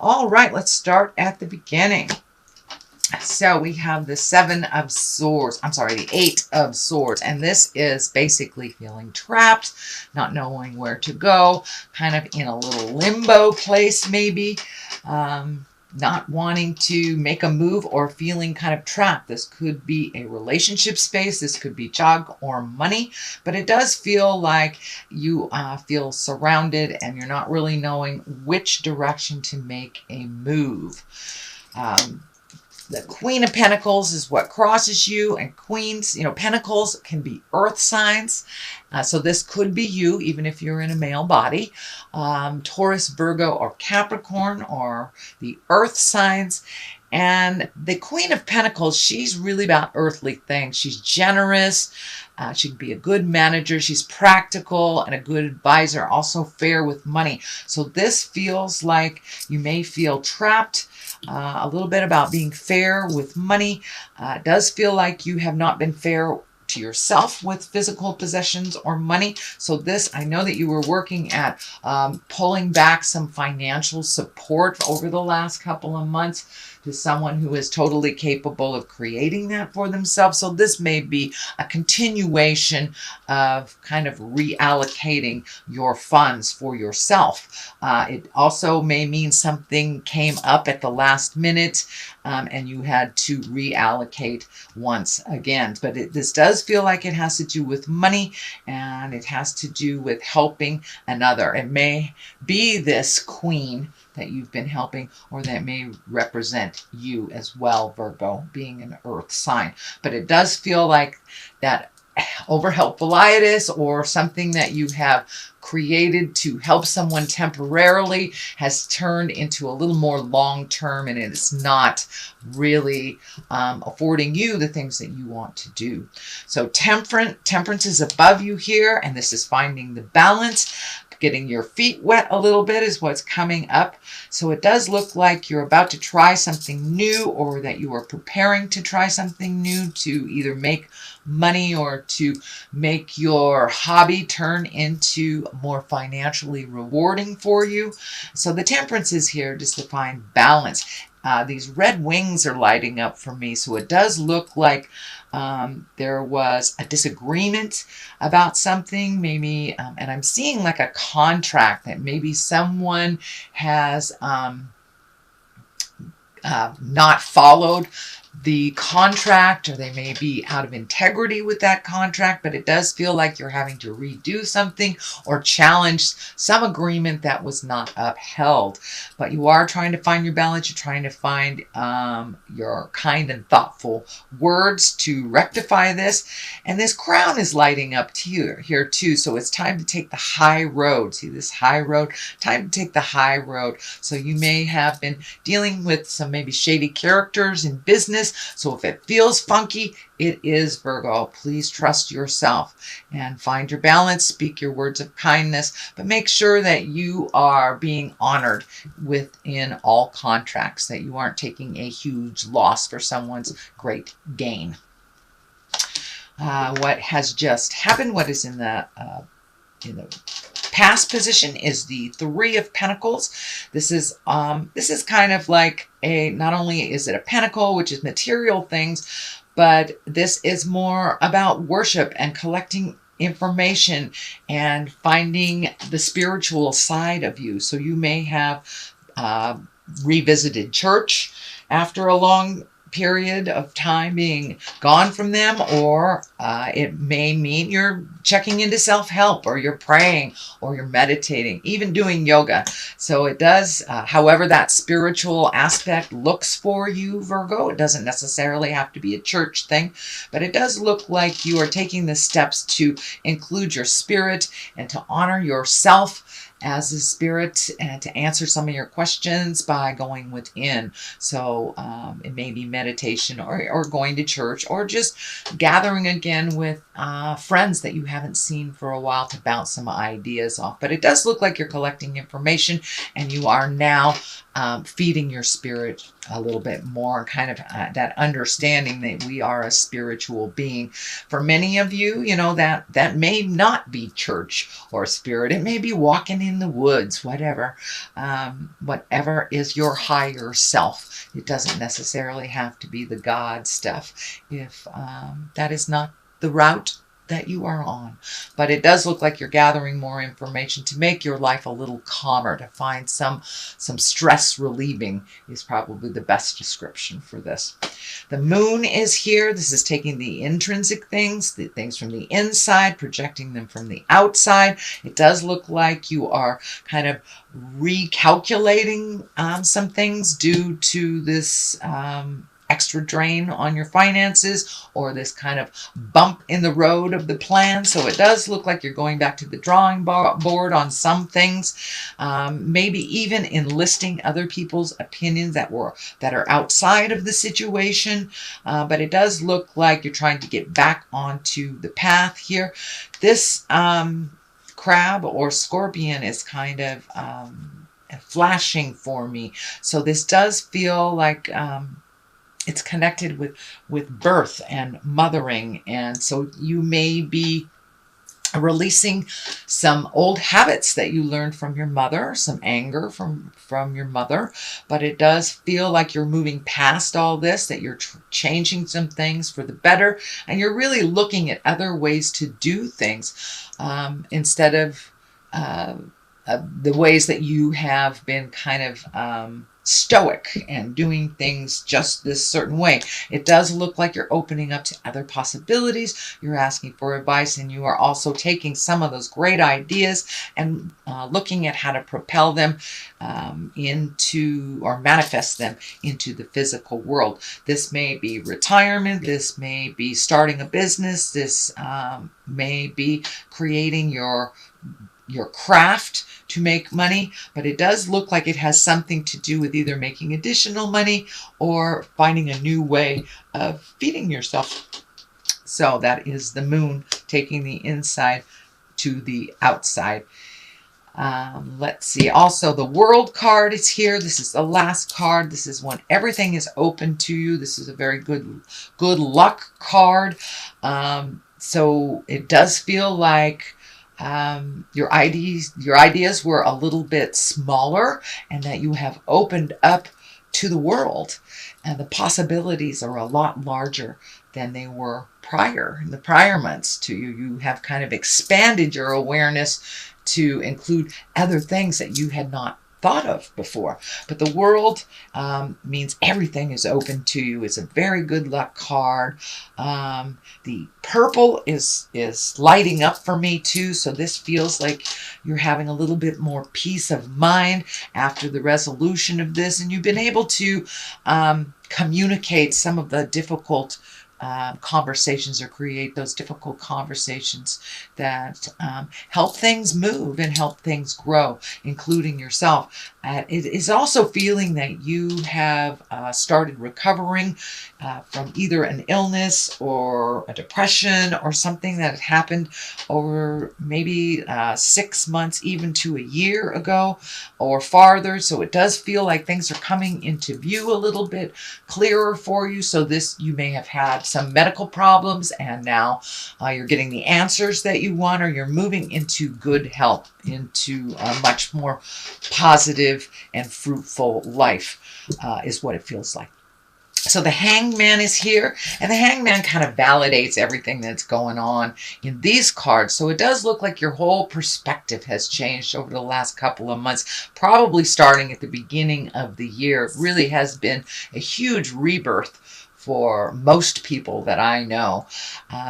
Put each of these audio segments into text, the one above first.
All right, let's start at the beginning. So we have the Seven of Swords. I'm sorry, the Eight of Swords. And this is basically feeling trapped, not knowing where to go, kind of in a little limbo place maybe. Not wanting to make a move or feeling kind of trapped. This could be a relationship space. This could be job or money. But it does feel like you feel surrounded and you're not really knowing which direction to make a move. The Queen of Pentacles is what crosses you, and Queens, Pentacles can be earth signs. So this could be you, even if you're in a male body. Taurus, Virgo, or Capricorn, or the earth signs. And the Queen of Pentacles, she's really about earthly things. She's generous. She can be a good manager. She's practical and a good advisor, also fair with money. So this feels like you may feel trapped. A little bit about being fair with money. It does feel like you have not been fair to yourself with physical possessions or money. So this, I know that you were working at pulling back some financial support over the last couple of months to someone who is totally capable of creating that for themselves. So this may be a continuation of kind of reallocating your funds for yourself. It also may mean something came up at the last minute and you had to reallocate once again. But this does feel like it has to do with money, and it has to do with helping another. It may be this queen that you've been helping, or that may represent you as well, Virgo, being an earth sign. But it does feel like that over-helpful-itis or something that you have created to help someone temporarily has turned into a little more long-term, and it's not really affording you the things that you want to do. So temperance is above you here, and this is finding the balance. Getting your feet wet a little bit is what's coming up. So it does look like you're about to try something new, or that you are preparing to try something new to either make money or to make your hobby turn into more financially rewarding for you. So the temperance is here just to find balance. These red wings are lighting up for me. So it does look like there was a disagreement about something, maybe, and I'm seeing like a contract that maybe someone has not followed the contract, or they may be out of integrity with that contract, but it does feel like you're having to redo something or challenge some agreement that was not upheld. But you are trying to find your balance. You're trying to find your kind and thoughtful words to rectify this. And this crown is lighting up here too. So it's time to take the high road. See this high road? Time to take the high road. So you may have been dealing with some maybe shady characters in business. So if it feels funky, it is, Virgo. Please trust yourself and find your balance. Speak your words of kindness, but make sure that you are being honored within all contracts, that you aren't taking a huge loss for someone's great gain. What has just happened, what is in the past position, is the Three of Pentacles. This is kind of like not only is it a pentacle, which is material things, but this is more about worship and collecting information and finding the spiritual side of you. So you may have revisited church after a long period of time being gone from them, or it may mean you're checking into self-help, or you're praying, or you're meditating, even doing yoga. So it does, however that spiritual aspect looks for you, Virgo. It doesn't necessarily have to be a church thing, but it does look like you are taking the steps to include your spirit and to honor yourself as a spirit, and to answer some of your questions by going within. So it may be meditation, or going to church, or just gathering again with friends that you haven't seen for a while to bounce some ideas off. But it does look like you're collecting information, and you are now feeding your spirit a little bit more, kind of that understanding that we are a spiritual being. For many of you, you know, that may not be church or spirit. It may be walking in the woods, whatever. Whatever is your higher self. It doesn't necessarily have to be the God stuff if that is not the route that you are on. But it does look like you're gathering more information to make your life a little calmer, to find some stress relieving is probably the best description for this. The moon is here. This is taking the intrinsic things, the things from the inside, projecting them from the outside. It does look like you are kind of recalculating some things due to this extra drain on your finances, or this kind of bump in the road of the plan. So it does look like you're going back to the drawing board on some things, maybe even enlisting other people's opinions that are outside of the situation. But it does look like you're trying to get back onto the path here. This crab or scorpion is kind of flashing for me. So this does feel like it's connected with birth and mothering. And so you may be releasing some old habits that you learned from your mother, some anger from your mother. But it does feel like you're moving past all this, that you're changing some things for the better. And you're really looking at other ways to do things instead of the ways that you have been kind of stoic and doing things just this certain way. It does look like you're opening up to other possibilities. You're asking for advice, and you are also taking some of those great ideas and looking at how to propel them into, or manifest them into the physical world. This may be retirement. This may be starting a business. This may be creating your craft to make money, but it does look like it has something to do with either making additional money or finding a new way of feeding yourself. So that is the moon taking the inside to the outside. Let's see. Also, the World card is here. This is the last card. This is when everything is open to you. This is a very good luck card. So it does feel like your ideas were a little bit smaller, and that you have opened up to the world, and the possibilities are a lot larger than they were in the prior months to you. You have kind of expanded your awareness to include other things that you had not thought of before. But the world means everything is open to you. It's a very good luck card. The purple is lighting up for me too. So this feels like you're having a little bit more peace of mind after the resolution of this. And you've been able to communicate some of the difficult conversations, or create those difficult conversations that help things move and help things grow, including yourself. It is also feeling that you have started recovering from either an illness or a depression or something that had happened over maybe 6 months, even to a year ago or farther. So it does feel like things are coming into view a little bit clearer for you. So this, you may have had some medical problems, and now you're getting the answers that you want, or you're moving into good health, into a much more positive and fruitful life is what it feels like. So the Hangman is here, and the Hangman kind of validates everything that's going on in these cards. So it does look like your whole perspective has changed over the last couple of months, probably starting at the beginning of the year. It really has been a huge rebirth for most people that I know.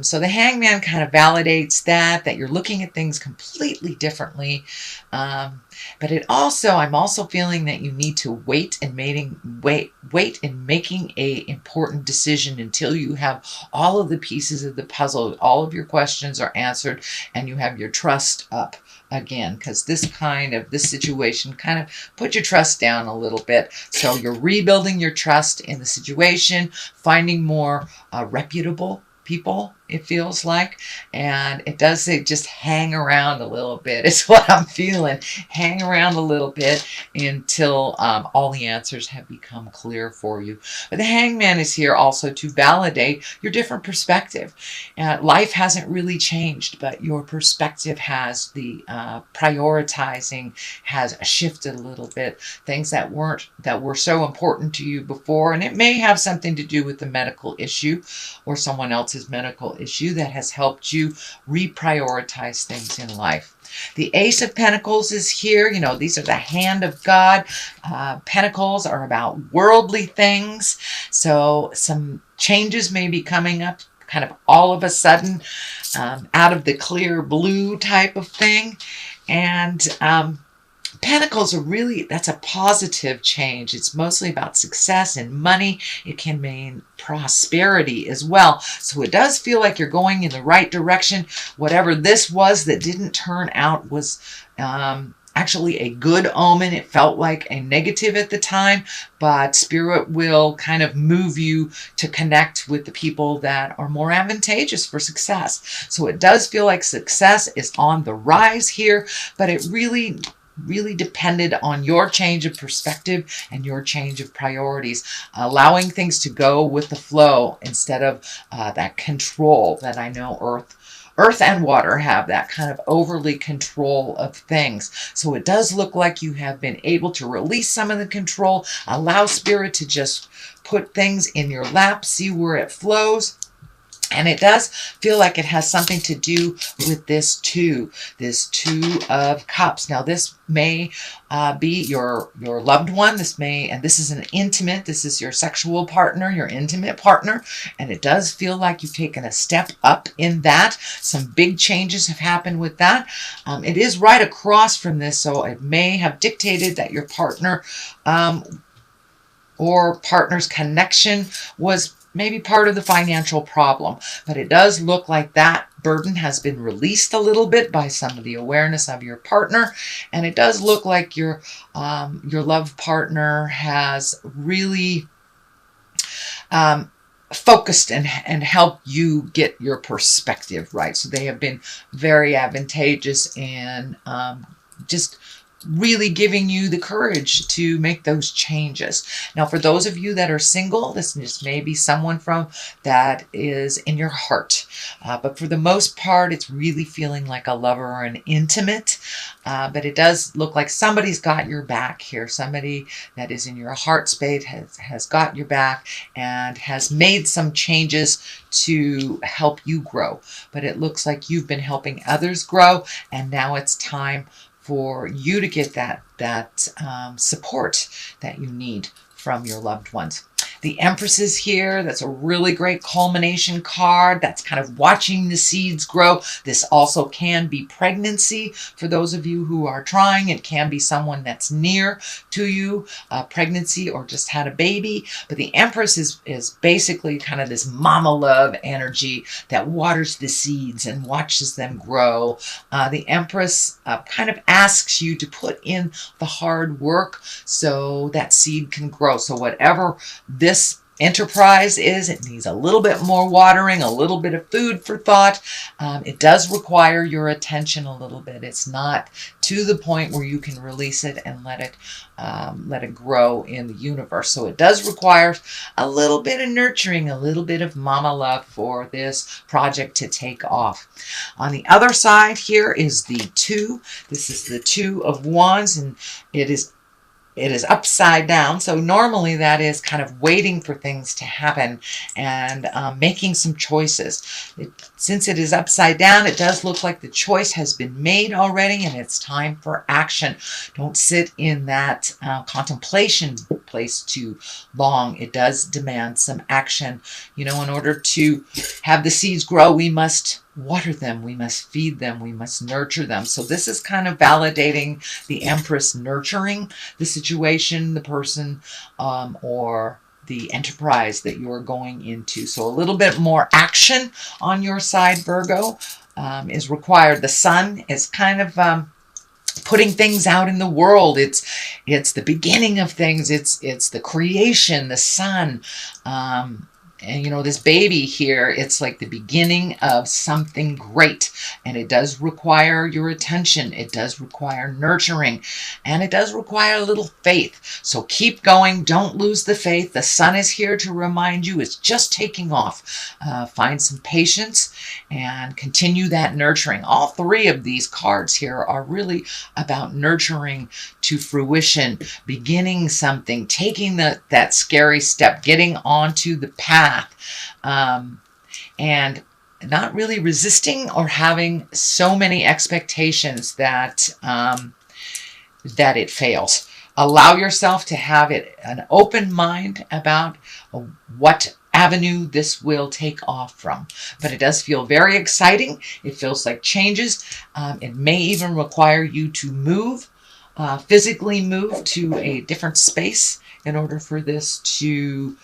So the Hangman kind of validates that you're looking at things completely differently. But I'm also feeling that you need to wait in making a important decision until you have all of the pieces of the puzzle, all of your questions are answered, and you have your trust up again, because this situation kind of put your trust down a little bit. So you're rebuilding your trust in the situation, finding more reputable people it feels like. And it does say just hang around a little bit. It's what I'm feeling. Hang around a little bit until all the answers have become clear for you. But the Hangman is here also to validate your different perspective. Life hasn't really changed, but your perspective has. The prioritizing has shifted a little bit. Things that were so important to you before, and it may have something to do with the medical issue or someone else's medical issue that has helped you reprioritize things in life. The Ace of Pentacles is here. You know, these are the hand of God. Pentacles are about worldly things. So some changes may be coming up kind of all of a sudden, out of the clear blue type of thing. And Pentacles are really, that's a positive change. It's mostly about success and money. It can mean prosperity as well. So it does feel like you're going in the right direction. Whatever this was that didn't turn out was actually a good omen. It felt like a negative at the time, but Spirit will kind of move you to connect with the people that are more advantageous for success. So it does feel like success is on the rise here, but it really depended on your change of perspective and your change of priorities, allowing things to go with the flow instead of that control that I know Earth and water have, that kind of overly control of things. So it does look like you have been able to release some of the control, allow Spirit to just put things in your lap, see where it flows. And it does feel like it has something to do with this Two of Cups. Now, this may be your loved one. This is an intimate, this is your sexual partner, your intimate partner. And it does feel like you've taken a step up in that. Some big changes have happened with that. It is right across from this, so it may have dictated that your partner or partner's connection was maybe part of the financial problem, but it does look like that burden has been released a little bit by some of the awareness of your partner, and it does look like your love partner has really focused and helped you get your perspective right. So they have been very advantageous in just really giving you the courage to make those changes. Now, for those of you that are single, this just may be someone that is in your heart. But for the most part, it's really feeling like a lover or an intimate. But it does look like somebody's got your back here. Somebody that is in your heart space has got your back and has made some changes to help you grow. But it looks like you've been helping others grow, and now it's time for you to get that support that you need from your loved ones. The Empress is here. That's a really great culmination card. That's kind of watching the seeds grow. This also can be pregnancy for those of you who are trying. It can be someone that's near to you, pregnancy or just had a baby. But the Empress is basically kind of this mama love energy that waters the seeds and watches them grow. The Empress kind of asks you to put in the hard work so that seed can grow. So whatever this enterprise is, it needs a little bit more watering, a little bit of food for thought. It does require your attention a little bit. It's not to the point where you can release it and let it grow in the universe. So it does require a little bit of nurturing, a little bit of mama love for this project to take off. On the other side here is the Two. This is the Two of Wands, and it is upside down. So normally that is kind of waiting for things to happen and making some choices. Since it is upside down, it does look like the choice has been made already and it's time for action. Don't sit in that contemplation place too long. It does demand some action. You know, in order to have the seeds grow, we must water them, we must feed them, we must nurture them. So this is kind of validating the Empress nurturing the situation, the person, or the enterprise that you're going into. So a little bit more action on your side, Virgo, is required. The Sun is kind of putting things out in the world. It's the beginning of things. It's the creation, the sun. And you know, this baby here, it's like the beginning of something great. And it does require your attention. It does require nurturing. And it does require a little faith. So keep going. Don't lose the faith. The sun is here to remind you it's just taking off. Find some patience and continue that nurturing. All three of these cards here are really about nurturing to fruition, beginning something, taking that scary step, getting onto the path. And not really resisting or having so many expectations that that it fails. Allow yourself to have an open mind about what avenue this will take off from. But it does feel very exciting. It feels like changes. It may even require you to move, physically move to a different space in order for this to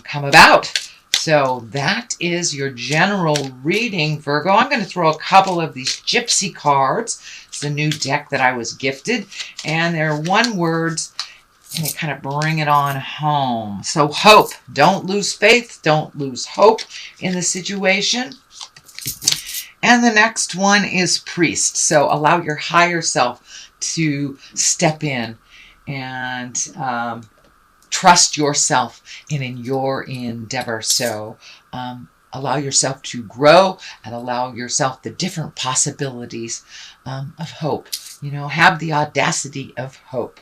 come about. So that is your general reading, Virgo. I'm going to throw a couple of these gypsy cards. It's a new deck that I was gifted, and they're one words, and they kind of bring it on home. So hope. Don't lose faith. Don't lose hope in the situation. And the next one is priest. So allow your higher self to step in and trust yourself in your endeavor. So allow yourself to grow and allow yourself the different possibilities of hope. You know, have the audacity of hope.